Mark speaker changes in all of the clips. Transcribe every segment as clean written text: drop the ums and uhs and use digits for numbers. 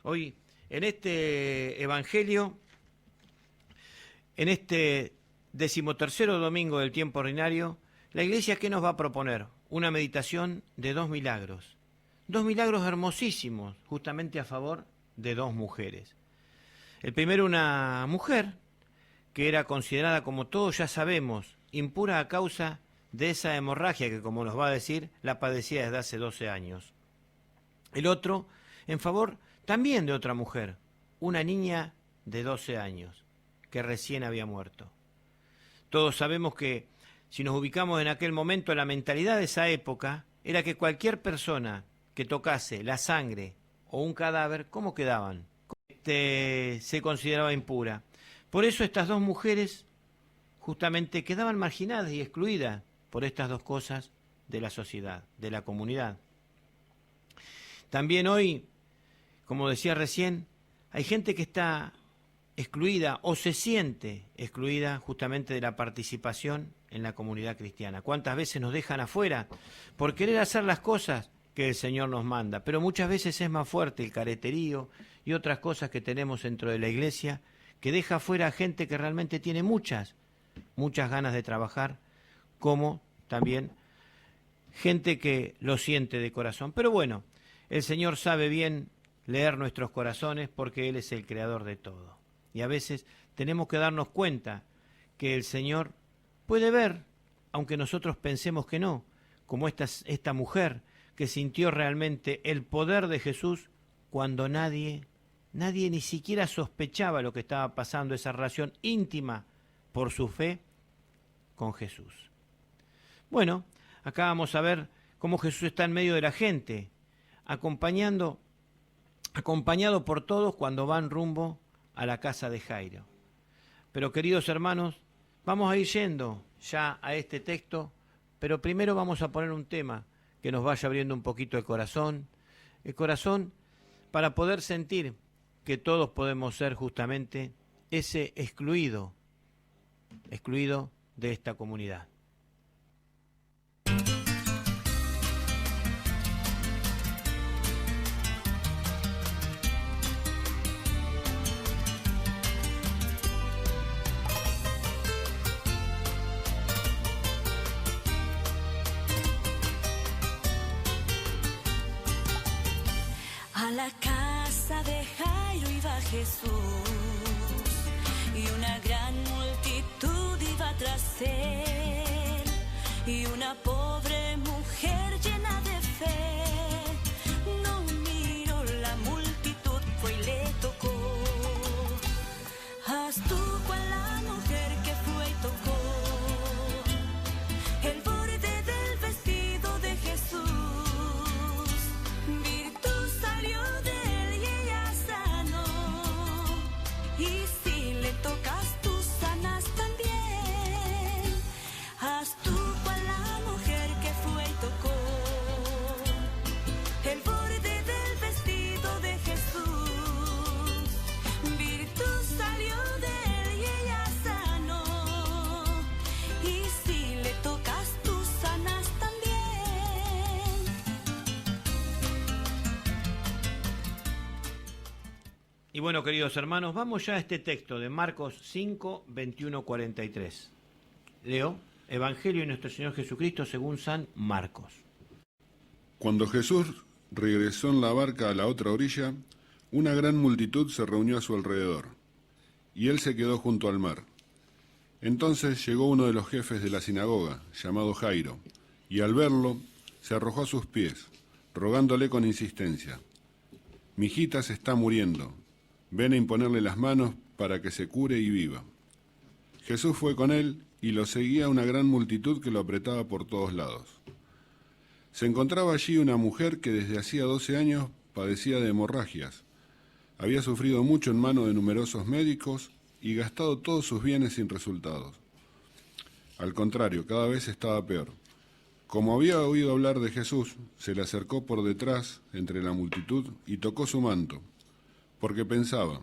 Speaker 1: Hoy, en este Evangelio, en este 13º domingo del tiempo ordinario, la Iglesia, ¿qué nos va a proponer? Una meditación de dos milagros hermosísimos, justamente a favor de dos mujeres. El primero, una mujer que era considerada, como todos ya sabemos, impura a causa de esa hemorragia que, como nos va a decir, la padecía desde hace 12 años. El otro, en favor también de otra mujer, una niña de 12 años, que recién había muerto. Todos sabemos que, si nos ubicamos en aquel momento, la mentalidad de esa época era que cualquier persona que tocase la sangre o un cadáver, ¿cómo quedaban? Se consideraba impura. Por eso estas dos mujeres justamente quedaban marginadas y excluidas por estas dos cosas de la sociedad, de la comunidad. También hoy, como decía recién, hay gente que está excluida o se siente excluida justamente de la participación en la comunidad cristiana. ¿Cuántas veces nos dejan afuera por querer hacer las cosas que el Señor nos manda? Pero muchas veces es más fuerte el careterío y otras cosas que tenemos dentro de la iglesia que deja afuera a gente que realmente tiene muchas ganas de trabajar, como también gente que lo siente de corazón. Pero bueno, el Señor sabe bien leer nuestros corazones porque Él es el creador de todo. Y a veces tenemos que darnos cuenta que el Señor puede ver, aunque nosotros pensemos que no, como esta mujer que sintió realmente el poder de Jesús cuando nadie ni siquiera sospechaba lo que estaba pasando, esa relación íntima por su fe con Jesús. Bueno, acá vamos a ver cómo Jesús está en medio de la gente, acompañado por todos cuando van rumbo a la casa de Jairo. Pero queridos hermanos, vamos a ir yendo ya a este texto, pero primero vamos a poner un tema que nos vaya abriendo un poquito el corazón para poder sentir que todos podemos ser justamente ese excluido de esta comunidad.
Speaker 2: A la casa de Jairo iba Jesús y una gran multitud iba tras él, y una pobre mujer llena de fe no miró la multitud, fue y le tocó. Haz tú cual la mujer que fue y tocó el borde del vestido de Jesús. Tocas tú, sanas también. Haz tú cual la mujer que fue y tocó el borde del vestido de Jesús. Virtud salió de él y ella sanó. Y si le tocas tú, sanas también.
Speaker 1: Y bueno, queridos hermanos, vamos ya a este texto de Marcos 5, 21, 43. Leo, Evangelio de nuestro Señor Jesucristo según San Marcos.
Speaker 3: Cuando Jesús regresó en la barca a la otra orilla, una gran multitud se reunió a su alrededor, y él se quedó junto al mar. Entonces llegó uno de los jefes de la sinagoga, llamado Jairo, y al verlo, se arrojó a sus pies, rogándole con insistencia: «Mi hijita se está muriendo. Ven a imponerle las manos para que se cure y viva». Jesús fue con él y lo seguía una gran multitud que lo apretaba por todos lados. Se encontraba allí una mujer que desde hacía 12 años padecía de hemorragias. Había sufrido mucho en mano de numerosos médicos y gastado todos sus bienes sin resultados. Al contrario, cada vez estaba peor. Como había oído hablar de Jesús, se le acercó por detrás entre la multitud y tocó su manto, porque pensaba: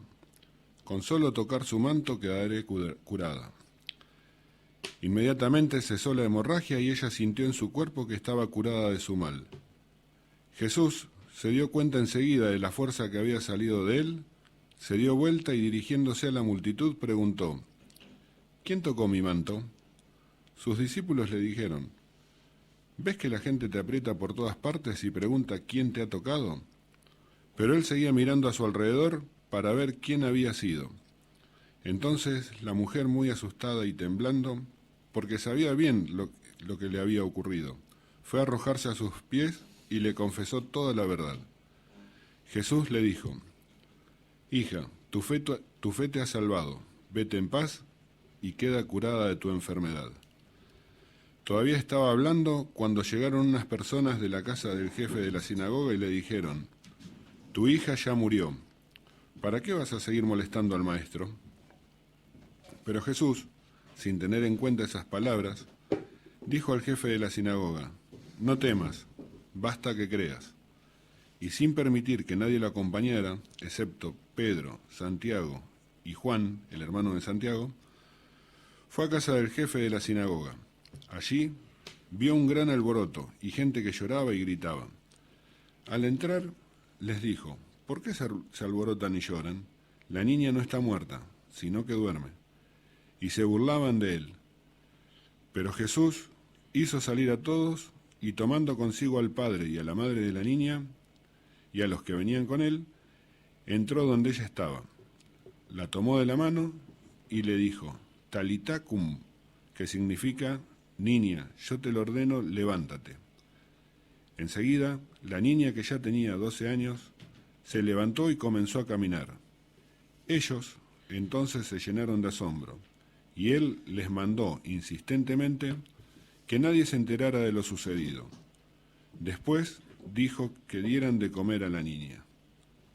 Speaker 3: con solo tocar su manto quedaré curada. Inmediatamente cesó la hemorragia y ella sintió en su cuerpo que estaba curada de su mal. Jesús, se dio cuenta enseguida de la fuerza que había salido de él, se dio vuelta y dirigiéndose a la multitud preguntó: ¿Quién tocó mi manto? Sus discípulos le dijeron: ¿Ves que la gente te aprieta por todas partes y pregunta quién te ha tocado? Pero él seguía mirando a su alrededor para ver quién había sido. Entonces la mujer, muy asustada y temblando, porque sabía bien lo que le había ocurrido, fue a arrojarse a sus pies y le confesó toda la verdad. Jesús le dijo: Hija, tu fe te ha salvado, vete en paz y queda curada de tu enfermedad. Todavía estaba hablando cuando llegaron unas personas de la casa del jefe de la sinagoga y le dijeron: Tu hija ya murió, ¿para qué vas a seguir molestando al maestro? Pero Jesús, sin tener en cuenta esas palabras, dijo al jefe de la sinagoga: No temas, basta que creas. Y sin permitir que nadie lo acompañara, excepto Pedro, Santiago y Juan, el hermano de Santiago, fue a casa del jefe de la sinagoga. Allí vio un gran alboroto y gente que lloraba y gritaba. Al entrar, les dijo: ¿Por qué se alborotan y lloran? La niña no está muerta, sino que duerme. Y se burlaban de él. Pero Jesús hizo salir a todos y, tomando consigo al padre y a la madre de la niña y a los que venían con él, entró donde ella estaba. La tomó de la mano y le dijo: Talitá cum, que significa: Niña, yo te lo ordeno, levántate. Enseguida, la niña, que ya tenía 12 años, se levantó y comenzó a caminar. Ellos entonces se llenaron de asombro, y él les mandó insistentemente que nadie se enterara de lo sucedido. Después dijo que dieran de comer a la niña.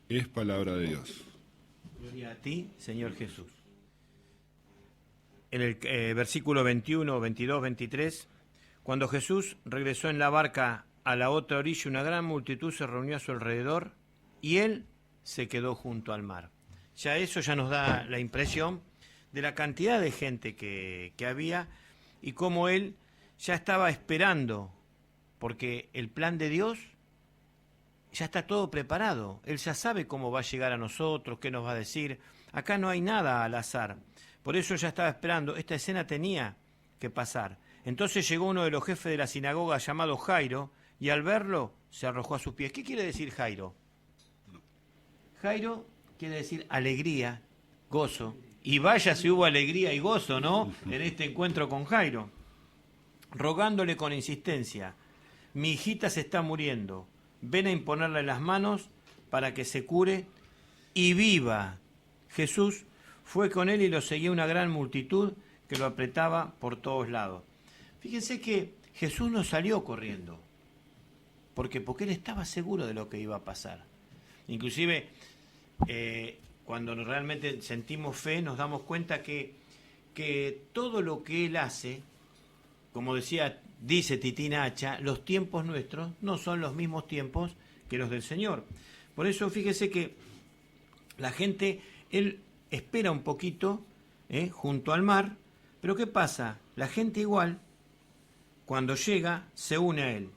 Speaker 3: Es palabra de Dios.
Speaker 1: Gloria a ti, Señor Jesús. En el versículo 21, 22, 23, cuando Jesús regresó en la barca a la otra orilla, una gran multitud se reunió a su alrededor y él se quedó junto al mar. Ya eso ya nos da la impresión de la cantidad de gente que había y cómo él ya estaba esperando, porque el plan de Dios ya está todo preparado. Él ya sabe cómo va a llegar a nosotros, qué nos va a decir. Acá no hay nada al azar. Por eso ya estaba esperando, esta escena tenía que pasar. Entonces llegó uno de los jefes de la sinagoga llamado Jairo, y al verlo se arrojó a sus pies. ¿Qué quiere decir Jairo? Jairo quiere decir alegría, gozo. Y vaya si hubo alegría y gozo, ¿no?, en este encuentro con Jairo. Rogándole con insistencia: mi hijita se está muriendo, ven a imponerle las manos para que se cure y viva. Jesús fue con él y lo seguía una gran multitud que lo apretaba por todos lados. Fíjense que Jesús no salió corriendo, porque él estaba seguro de lo que iba a pasar. Inclusive, cuando realmente sentimos fe, nos damos cuenta que todo lo que él hace, como dice Titín Hacha, los tiempos nuestros no son los mismos tiempos que los del Señor. Por eso fíjese que la gente, él espera un poquito junto al mar, pero ¿qué pasa? La gente igual, cuando llega, se une a él.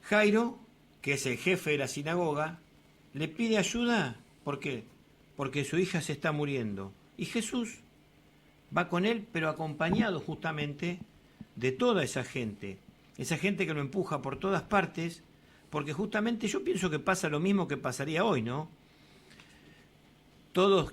Speaker 1: Jairo, que es el jefe de la sinagoga, le pide ayuda. ¿Por qué? Porque su hija se está muriendo. Y Jesús va con él, pero acompañado justamente de toda esa gente que lo empuja por todas partes, porque justamente yo pienso que pasa lo mismo que pasaría hoy, ¿no? Todos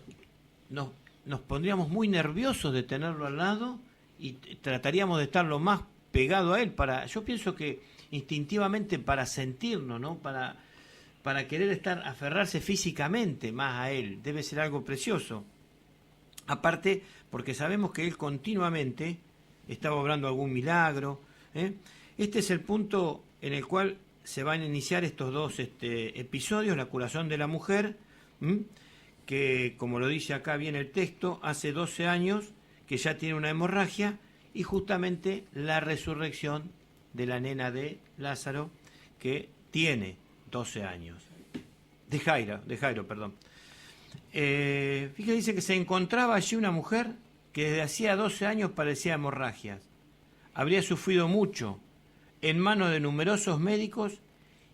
Speaker 1: nos pondríamos muy nerviosos de tenerlo al lado y trataríamos de estar lo más pegado a él, yo pienso que instintivamente para sentirnos, ¿no?, para querer aferrarse físicamente más a él. Debe ser algo precioso. Aparte, porque sabemos que él continuamente estaba obrando algún milagro. Este es el punto en el cual se van a iniciar estos dos episodios: la curación de la mujer, que, como lo dice acá bien el texto, hace 12 años que ya tiene una hemorragia, y justamente la resurrección de la nena de Lázaro, que tiene 12 años. De Jairo. Fíjate, dice que se encontraba allí una mujer que desde hacía 12 años padecía hemorragias. Habría sufrido mucho en manos de numerosos médicos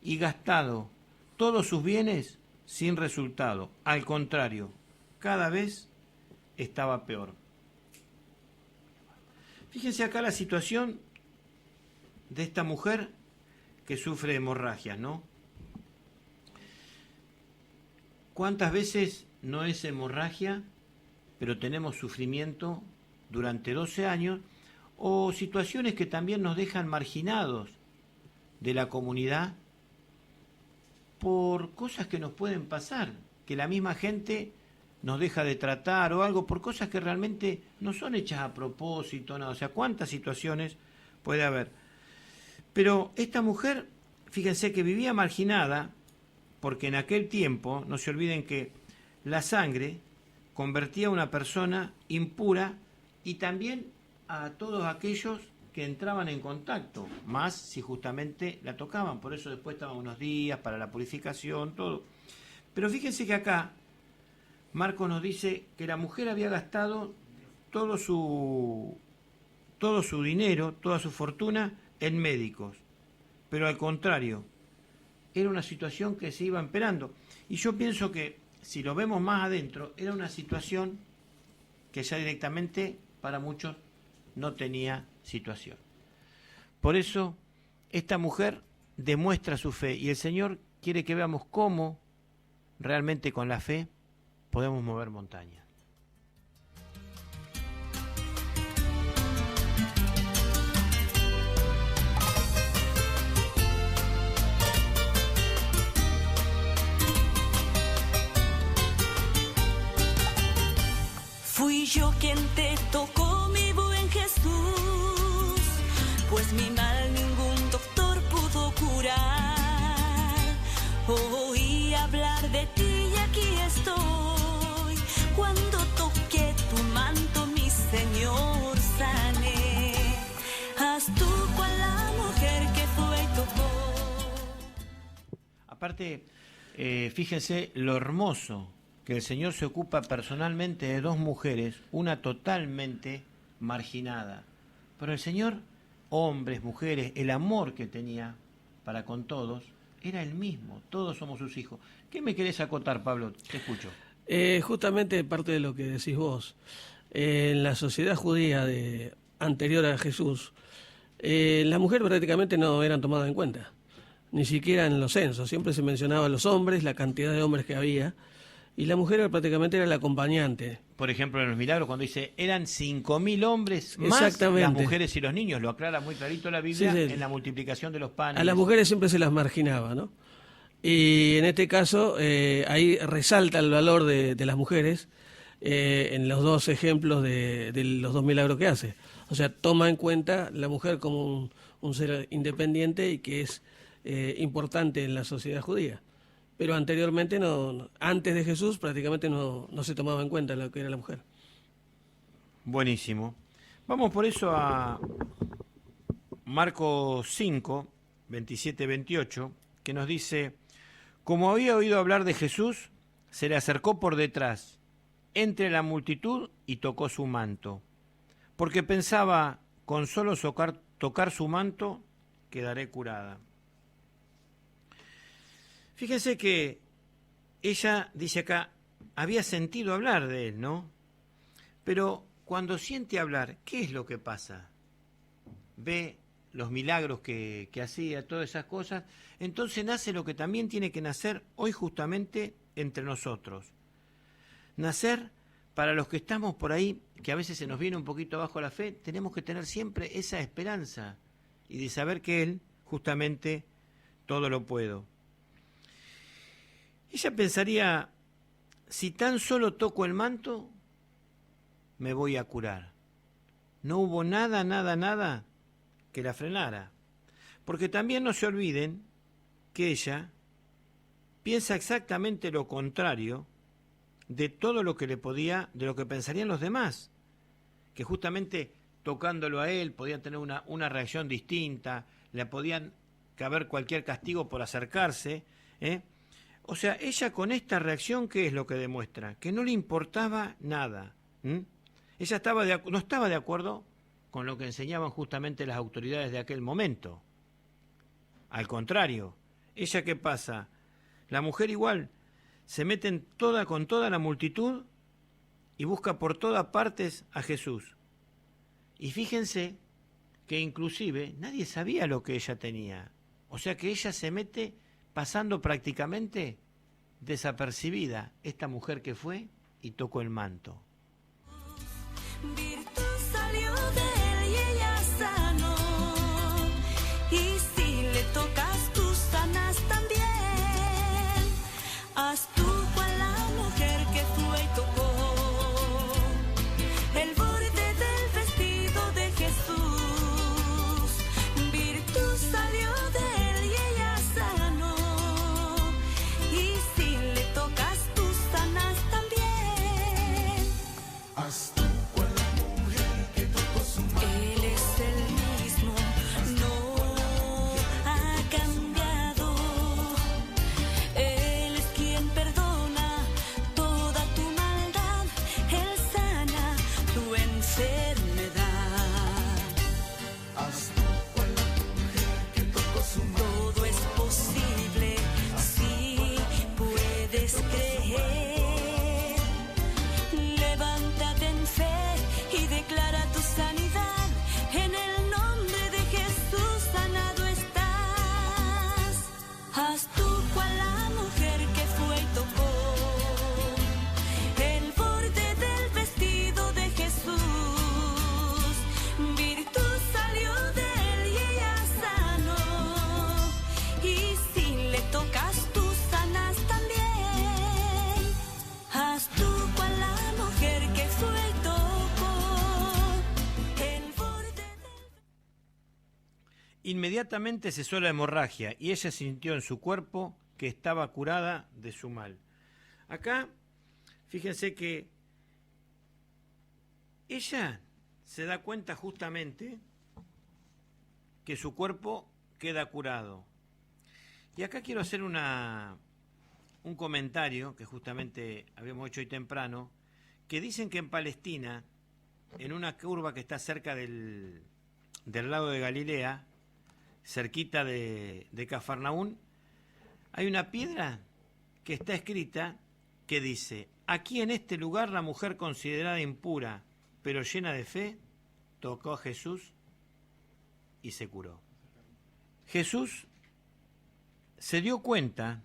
Speaker 1: y gastado todos sus bienes sin resultado. Al contrario, cada vez estaba peor. Fíjense acá la situación de esta mujer que sufre hemorragias, ¿no? ¿Cuántas veces no es hemorragia, pero tenemos sufrimiento durante 12 años? O situaciones que también nos dejan marginados de la comunidad por cosas que nos pueden pasar, que la misma gente nos deja de tratar o algo, por cosas que realmente no son hechas a propósito, no, o sea, cuántas situaciones puede haber. Pero esta mujer, fíjense que vivía marginada, porque en aquel tiempo, no se olviden que la sangre convertía a una persona impura y también a todos aquellos que entraban en contacto, más si justamente la tocaban, por eso después estaban unos días para la purificación, todo. Pero fíjense que acá Marcos nos dice que la mujer había gastado todo su dinero, toda su fortuna en médicos, pero al contrario, era una situación que se iba empeorando. Y yo pienso que, si lo vemos más adentro, era una situación que ya directamente para muchos no tenía situación. Por eso, esta mujer demuestra su fe y el Señor quiere que veamos cómo realmente con la fe podemos mover montañas.
Speaker 2: Fui yo quien te tocó, mi buen Jesús, pues mi mal ningún doctor pudo curar. Oí hablar de ti y aquí estoy, cuando toqué tu manto, mi Señor, sané. Haz tú cual la mujer que fue y tocó.
Speaker 1: Aparte, fíjense lo hermoso que el Señor se ocupa personalmente de dos mujeres, una totalmente marginada. Pero el Señor, hombres, mujeres, el amor que tenía para con todos, era el mismo. Todos somos sus hijos. ¿Qué me querés acotar, Pablo? Te escucho.
Speaker 4: Justamente parte de lo que decís vos. En la sociedad judía anterior a Jesús, las mujeres prácticamente no eran tomadas en cuenta, ni siquiera en los censos. Siempre se mencionaba a los hombres, la cantidad de hombres que había, y la mujer prácticamente era la acompañante.
Speaker 1: Por ejemplo, en los milagros, cuando dice, eran 5.000 hombres más
Speaker 4: Exactamente.
Speaker 1: las mujeres y los niños. Lo aclara muy clarito la Biblia,
Speaker 4: Sí, sí.
Speaker 1: en la multiplicación de los panes.
Speaker 4: A las mujeres siempre se las marginaba, ¿no? Y en este caso, ahí resalta el valor de las mujeres en los dos ejemplos de los dos milagros que hace. O sea, toma en cuenta la mujer como un ser independiente y que es importante en la sociedad judía. Pero anteriormente, antes de Jesús, prácticamente no se tomaba en cuenta lo que era la mujer.
Speaker 1: Buenísimo. Vamos por eso a Marcos 5, 27-28, que nos dice, como había oído hablar de Jesús, se le acercó por detrás, entre la multitud, y tocó su manto, porque pensaba, con solo tocar su manto, quedaré curada. Fíjense que ella, dice acá, había sentido hablar de él, ¿no? Pero cuando siente hablar, ¿qué es lo que pasa? Ve los milagros que hacía, todas esas cosas, entonces nace lo que también tiene que nacer hoy justamente entre nosotros. Nacer para los que estamos por ahí, que a veces se nos viene un poquito abajo la fe, tenemos que tener siempre esa esperanza y de saber que Él justamente todo lo puedo. Ella pensaría, si tan solo toco el manto, me voy a curar. No hubo nada que la frenara. Porque también no se olviden que ella piensa exactamente lo contrario de todo lo que de lo que pensarían los demás. Que justamente tocándolo a él podían tener una reacción distinta, le podían caber cualquier castigo por acercarse, ¿eh? O sea, ella con esta reacción, ¿qué es lo que demuestra? Que no le importaba nada. Ella no estaba de acuerdo con lo que enseñaban justamente las autoridades de aquel momento. Al contrario, ¿Ella qué pasa? La mujer igual se mete con toda la multitud y busca por todas partes a Jesús. Y fíjense que inclusive nadie sabía lo que ella tenía. O sea que ella se mete pasando prácticamente desapercibida, esta mujer que fue y tocó el manto.
Speaker 2: Virtud salió de él y ella sanó. Y si le tocas tú sanas también. Haz tú cual la mujer que fue y tocó el borde del vestido de Jesús. Virtud salió de él y ella sanó. Y si le tocas tú sanas también.
Speaker 5: Haz tú cual la mujer que tocó su mano.
Speaker 2: Él es el mismo, no ha cambiado. Él es quien perdona toda tu maldad. Él sana tu enfermedad.
Speaker 5: Haz tú cual la mujer que tocó su mano.
Speaker 2: Todo es posible si puedes creer. Levántate en fe y declara tu sanidad. En el nombre de Jesús sanado estás. Haz tú cual la mujer que fue y tocó el borde del vestido de Jesús. Virtud salió de él y ella sanó. Y si le tocas tú sanas también. Haz tú cual la mujer que fue y tocó el borde del...
Speaker 1: Inmediatamente cesó la hemorragia y ella sintió en su cuerpo que estaba curada de su mal. Acá, fíjense que ella se da cuenta justamente que su cuerpo queda curado. Y acá quiero hacer un comentario que justamente habíamos hecho hoy temprano, que dicen que en Palestina, en una curva que está cerca del lago de Galilea, cerquita de Cafarnaún, hay una piedra que está escrita que dice: aquí en este lugar la mujer considerada impura, pero llena de fe, tocó a Jesús y se curó. Jesús se dio cuenta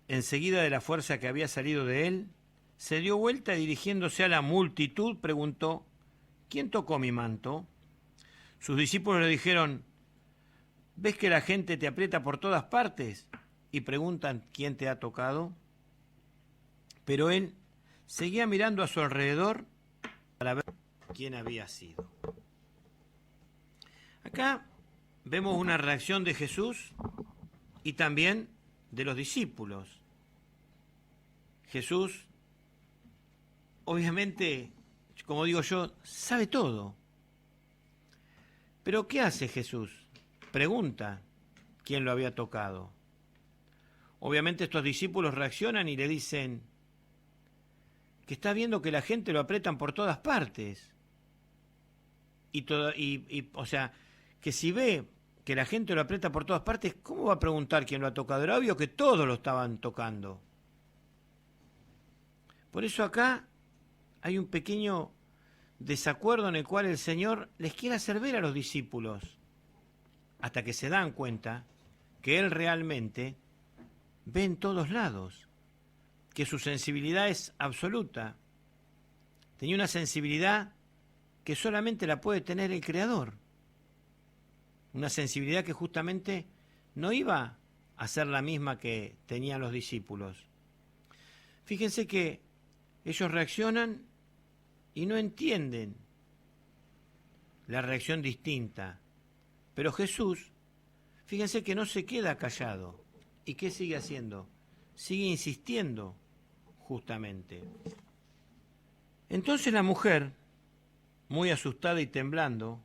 Speaker 1: enseguida de la fuerza que había salido de él, se dio vuelta y dirigiéndose a la multitud preguntó: ¿quién tocó mi manto? Sus discípulos le dijeron: ¿ves que la gente te aprieta por todas partes? Y preguntan: ¿quién te ha tocado? Pero él seguía mirando a su alrededor para ver quién había sido. Acá vemos una reacción de Jesús y también de los discípulos. Jesús, obviamente, como digo yo, sabe todo. Pero ¿qué hace Jesús? Pregunta quién lo había tocado. Obviamente estos discípulos reaccionan y le dicen que está viendo que la gente lo apretan por todas partes. O sea, que si ve que la gente lo aprieta por todas partes, ¿cómo va a preguntar quién lo ha tocado? Era obvio que todos lo estaban tocando. Por eso acá hay un pequeño desacuerdo en el cual el Señor les quiere hacer ver a los discípulos, hasta que se dan cuenta que Él realmente ve en todos lados, que su sensibilidad es absoluta. Tenía una sensibilidad que solamente la puede tener el Creador. Una sensibilidad que justamente no iba a ser la misma que tenían los discípulos. Fíjense que ellos reaccionan y no entienden la reacción distinta. Pero Jesús, fíjense que no se queda callado. ¿Y qué sigue haciendo? Sigue insistiendo, justamente. Entonces la mujer, muy asustada y temblando,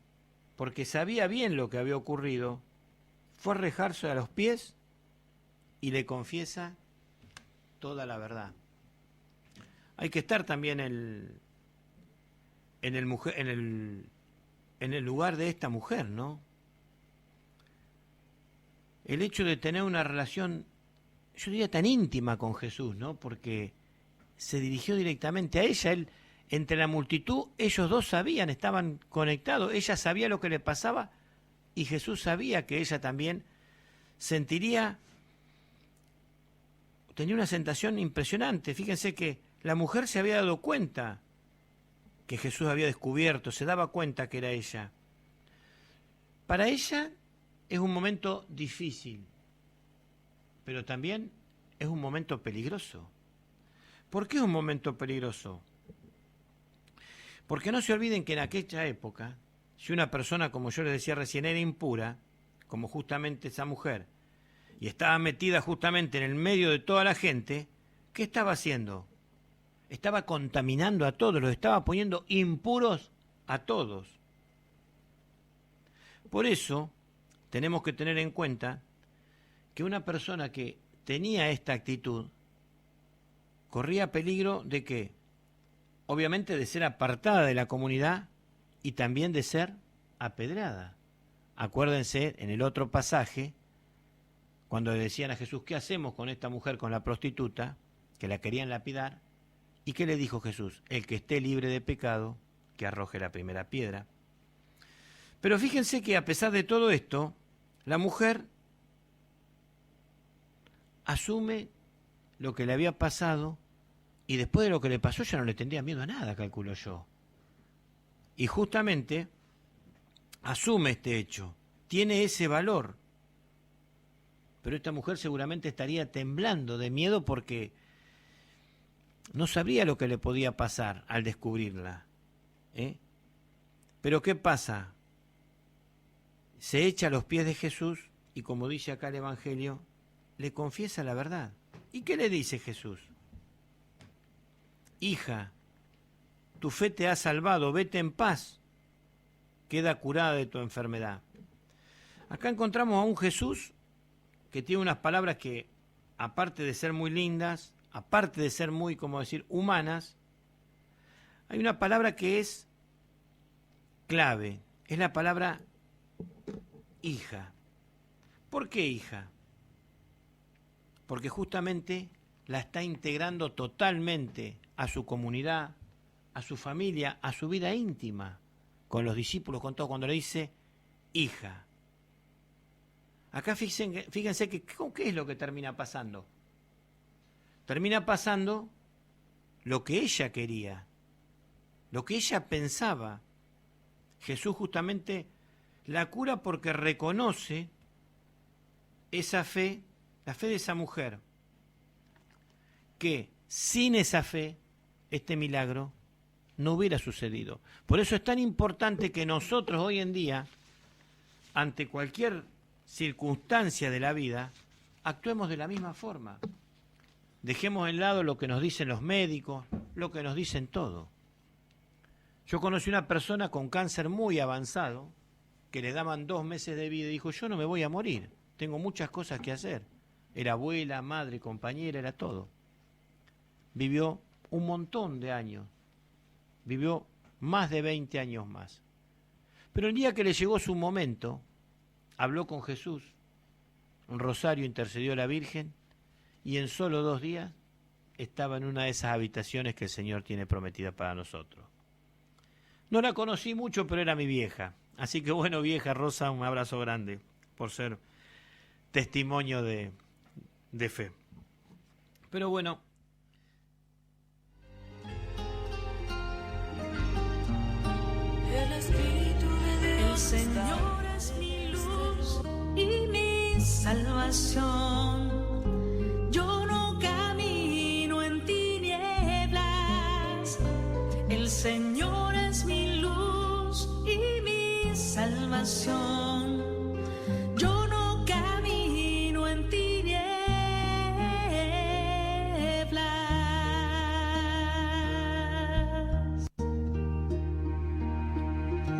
Speaker 1: porque sabía bien lo que había ocurrido, fue a arrojarse a los pies y le confiesa toda la verdad. Hay que estar también en el lugar de esta mujer, ¿no? el hecho de tener una relación, yo diría, tan íntima con Jesús, ¿no? Porque se dirigió directamente a ella. Él, entre la multitud, ellos dos sabían, estaban conectados. Ella sabía lo que le pasaba y Jesús sabía que ella también sentiría, tenía una sensación impresionante. Fíjense que la mujer se había dado cuenta que Jesús había descubierto, se daba cuenta que era ella. Para ella es un momento difícil, pero también es un momento peligroso. ¿Por qué es un momento peligroso? Porque no se olviden que en aquella época, si una persona, como yo les decía recién, era impura, como justamente esa mujer, y estaba metida justamente en el medio de toda la gente, ¿qué estaba haciendo? Estaba contaminando a todos, los estaba poniendo impuros a todos. Por eso tenemos que tener en cuenta que una persona que tenía esta actitud corría peligro de ¿qué? Obviamente de ser apartada de la comunidad y también de ser apedreada. Acuérdense en el otro pasaje, cuando le decían a Jesús, ¿qué hacemos con esta mujer, con la prostituta, que la querían lapidar? ¿Y qué le dijo Jesús? El que esté libre de pecado, que arroje la primera piedra. Pero fíjense que a pesar de todo esto, la mujer asume lo que le había pasado y después de lo que le pasó ya no le tendría miedo a nada, calculo yo. Y justamente asume este hecho, tiene ese valor. Pero esta mujer seguramente estaría temblando de miedo porque no sabría lo que le podía pasar al descubrirla. Pero ¿qué pasa? Se echa a los pies de Jesús y, como dice acá el Evangelio, le confiesa la verdad. ¿Y qué le dice Jesús? Hija, tu fe te ha salvado, vete en paz, queda curada de tu enfermedad. Acá encontramos a un Jesús que tiene unas palabras que, aparte de ser muy lindas, aparte de ser muy, como decir, humanas, hay una palabra que es clave, es la palabra hija. ¿Por qué hija? Porque justamente la está integrando totalmente a su comunidad, a su familia, a su vida íntima, con los discípulos, con todo, cuando le dice hija. Acá fíjense que ¿qué es lo que termina pasando? Termina pasando lo que ella quería, lo que ella pensaba. Jesús justamente la cura porque reconoce esa fe, la fe de esa mujer, que sin esa fe este milagro no hubiera sucedido. Por eso es tan importante que nosotros hoy en día, ante cualquier circunstancia de la vida, actuemos de la misma forma. Dejemos de lado lo que nos dicen los médicos, lo que nos dicen todo. Yo conocí una persona con cáncer muy avanzado, que le daban 2 meses de vida y dijo, yo no me voy a morir, tengo muchas cosas que hacer. Era abuela, madre, compañera, era todo. Vivió un montón de años, vivió más de 20 años más. Pero el día que le llegó su momento, habló con Jesús, un rosario intercedió a la Virgen, y en solo 2 días estaba en una de esas habitaciones que el Señor tiene prometida para nosotros. No la conocí mucho, pero era mi vieja. Así que bueno, vieja Rosa, un abrazo grande por ser testimonio de fe. Pero bueno,
Speaker 2: el Señor es mi luz y mi salvación. Yo no camino en tinieblas. El Señor es mi luz y mi salvación. Yo no camino en tinieblas.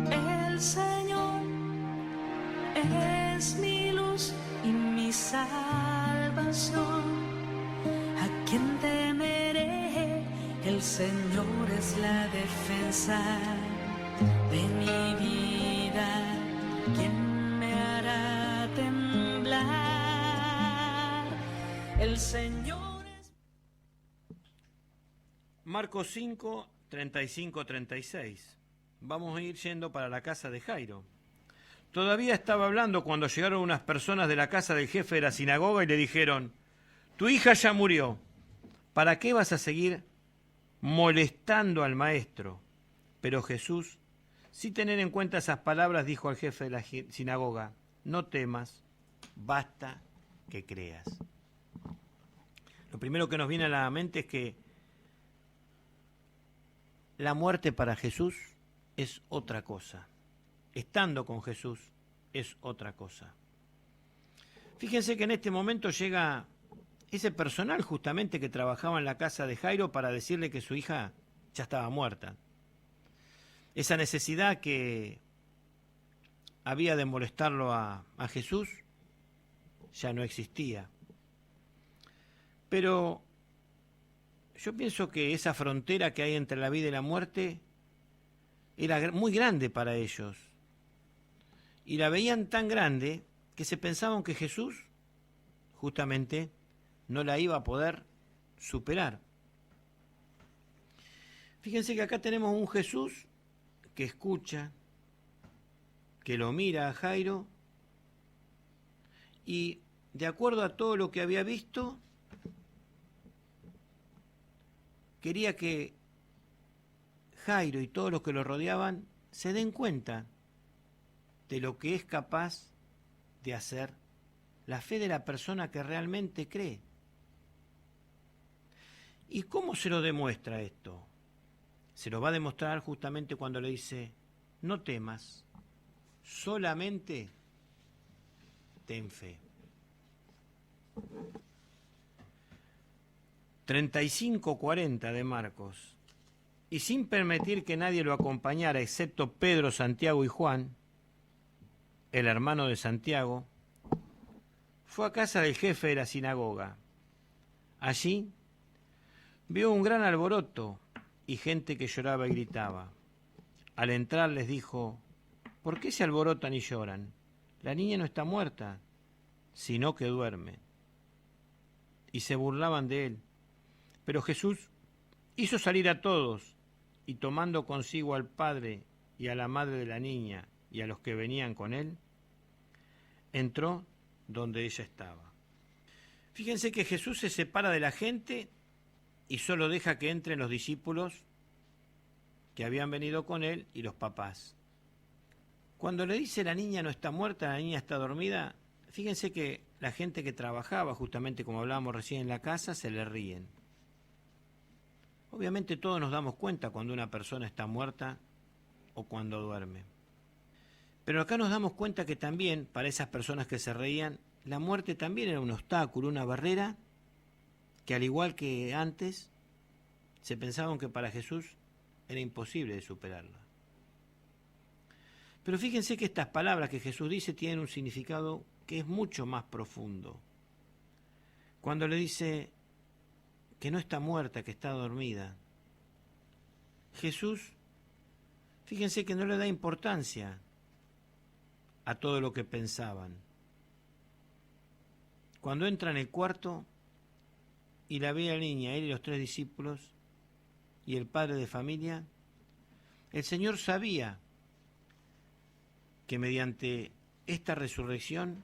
Speaker 2: El Señor es mi luz y mi salvación. ¿A quién temeré? El Señor es la defensa de mi vida. ¿Quién me hará temblar? El Señor es...
Speaker 1: Marcos 5, 35, 36. Vamos a ir yendo para la casa de Jairo. Todavía estaba hablando cuando llegaron unas personas de la casa del jefe de la sinagoga y le dijeron: tu hija ya murió, ¿para qué vas a seguir molestando al maestro? Pero Jesús, sin tener en cuenta esas palabras, dijo al jefe de la sinagoga: no temas, basta que creas. Lo primero que nos viene a la mente es que la muerte para Jesús es otra cosa. Estando con Jesús es otra cosa. Fíjense que en este momento llega ese personal justamente que trabajaba en la casa de Jairo para decirle que su hija ya estaba muerta. Esa necesidad que había de molestarlo a Jesús ya no existía. Pero yo pienso que esa frontera que hay entre la vida y la muerte era muy grande para ellos. Y la veían tan grande que se pensaban que Jesús justamente no la iba a poder superar. Fíjense que acá tenemos un Jesús que escucha, que lo mira a Jairo y de acuerdo a todo lo que había visto, quería que Jairo y todos los que lo rodeaban se den cuenta de lo que es capaz de hacer la fe de la persona que realmente cree. ¿Y cómo se lo demuestra esto? Se lo va a demostrar justamente cuando le dice: no temas, solamente ten fe. 35:40 de Marcos. Y sin permitir que nadie lo acompañara excepto Pedro, Santiago y Juan, el hermano de Santiago, fue a casa del jefe de la sinagoga. Allí vio un gran alboroto y gente que lloraba y gritaba. Al entrar les dijo: ¿por qué se alborotan y lloran? La niña no está muerta, sino que duerme. Y se burlaban de él. Pero Jesús hizo salir a todos, y tomando consigo al padre y a la madre de la niña y a los que venían con él, entró donde ella estaba. Fíjense que Jesús se separa de la gente y solo deja que entren los discípulos que habían venido con él y los papás. Cuando le dice la niña no está muerta, la niña está dormida, fíjense que la gente que trabajaba, justamente como hablábamos recién en la casa, se le ríen. Obviamente todos nos damos cuenta cuando una persona está muerta o cuando duerme. Pero acá nos damos cuenta que también, para esas personas que se reían, la muerte también era un obstáculo, una barrera, que al igual que antes, se pensaban que para Jesús era imposible de superarla. Pero fíjense que estas palabras que Jesús dice tienen un significado que es mucho más profundo. Cuando le dice que no está muerta, que está dormida, Jesús, fíjense que no le da importancia a todo lo que pensaban. Cuando entra en el cuarto y la ve a la niña, él y los 3 discípulos y el padre de familia, el Señor sabía que mediante esta resurrección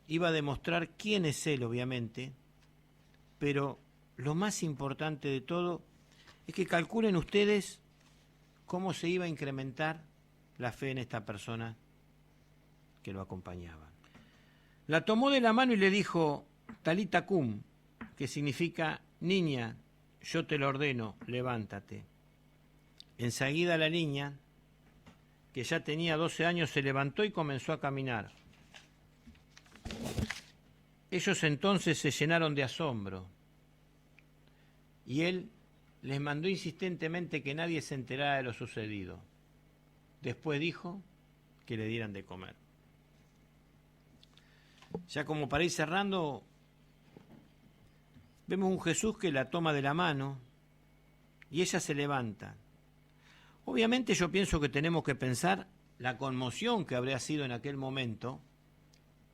Speaker 1: iba a demostrar quién es Él, obviamente, pero lo más importante de todo es que calculen ustedes cómo se iba a incrementar la fe en esta persona que lo acompañaba. La tomó de la mano y le dijo: Talita cum, que significa: niña, yo te lo ordeno, levántate. Enseguida la niña, que ya tenía 12 años, se levantó y comenzó a caminar. Ellos entonces se llenaron de asombro y él les mandó insistentemente que nadie se enterara de lo sucedido. Después dijo que le dieran de comer. Ya como para ir cerrando, vemos un Jesús que la toma de la mano y ella se levanta. Obviamente yo pienso que tenemos que pensar la conmoción que habría sido en aquel momento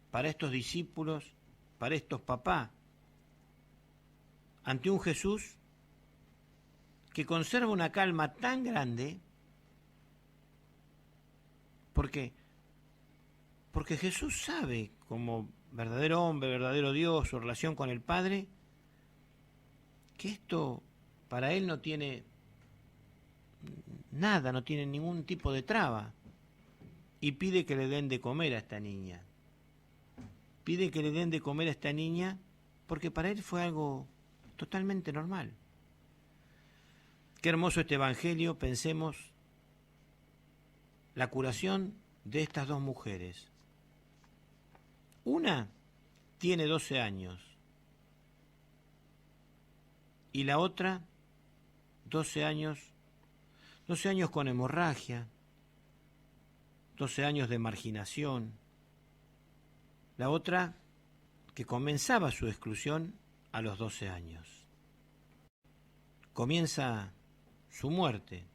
Speaker 1: para estos discípulos para estos papás ante un Jesús que conserva una calma tan grande. ¿Por qué? Porque Jesús sabe, como verdadero hombre, verdadero Dios, su relación con el Padre, que esto para él no tiene nada, no tiene ningún tipo de traba. Y pide que le den de comer a esta niña. Pide que le den de comer a esta niña porque para él fue algo totalmente normal. Qué hermoso este evangelio, pensemos la curación de estas dos mujeres. Una tiene 12 años y la otra 12 años con hemorragia, 12 años de marginación. La otra que comenzaba su exclusión a los 12 años. Comienza su muerte.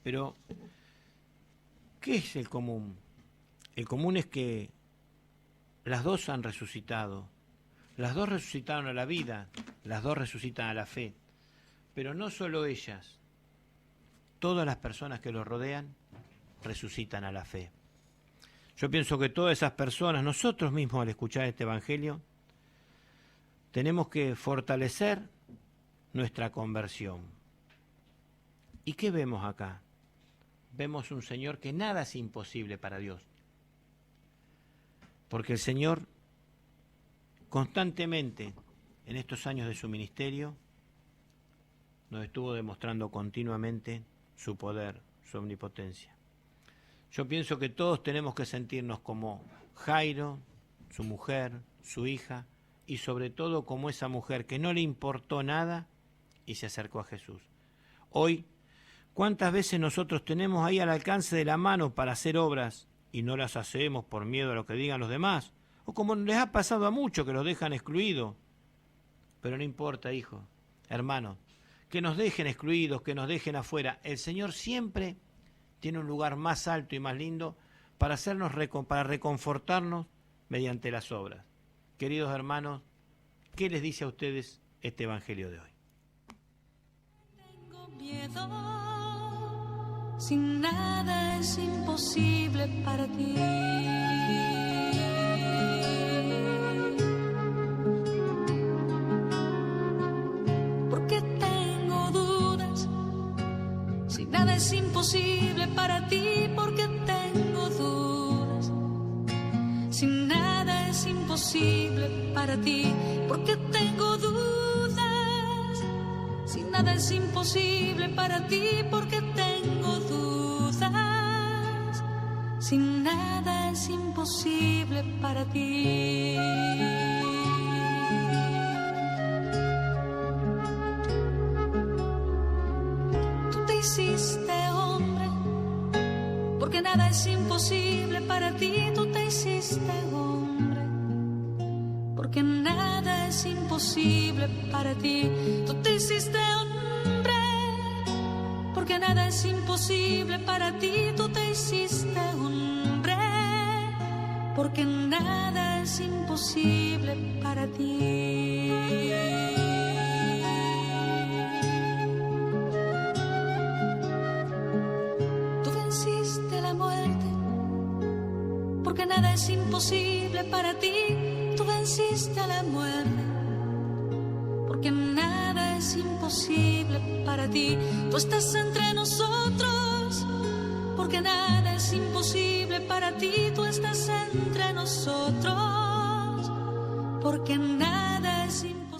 Speaker 1: Pero, ¿qué es el común? El común es que las dos han resucitado. Las dos resucitaron a la vida, las dos resucitan a la fe. Pero no solo ellas, todas las personas que los rodean resucitan a la fe. Yo pienso que todas esas personas, nosotros mismos al escuchar este evangelio, tenemos que fortalecer nuestra conversión. ¿Y qué vemos acá? Vemos un Señor que nada es imposible para Dios. Porque el Señor constantemente en estos años de su ministerio nos estuvo demostrando continuamente su poder, su omnipotencia. Yo pienso que todos tenemos que sentirnos como Jairo, su mujer, su hija, y sobre todo como esa mujer que no le importó nada y se acercó a Jesús. Hoy, ¿cuántas veces nosotros tenemos ahí al alcance de la mano para hacer obras y no las hacemos por miedo a lo que digan los demás? O como les ha pasado a muchos que los dejan excluidos. Pero no importa, hijo, hermano, que nos dejen excluidos, que nos dejen afuera. El Señor siempre tiene un lugar más alto y más lindo para para reconfortarnos mediante las obras. Queridos hermanos, ¿qué les dice a ustedes este evangelio de hoy?
Speaker 2: Tengo miedo, sin nada es imposible para ti. Porque tengo dudas, sin nada es imposible para ti. Porque tengo dudas, sin nada es imposible para ti. Porque tengo dudas, sin nada es imposible para ti. Porque tengo dudas, sin nada es imposible para ti. Tú te hiciste hombre, porque nada es imposible para ti. Tú te hiciste hombre, porque nada es imposible para ti. Tú te hiciste hombre, porque nada es imposible para ti. Tú te hiciste hombre, porque nada es imposible para ti. Tú venciste la muerte, porque nada es imposible para ti. Tú venciste a la muerte, porque nada es imposible para ti. Tú estás entre nosotros, porque nada es imposible para ti. Tú estás entre nosotros, porque nada es imposible.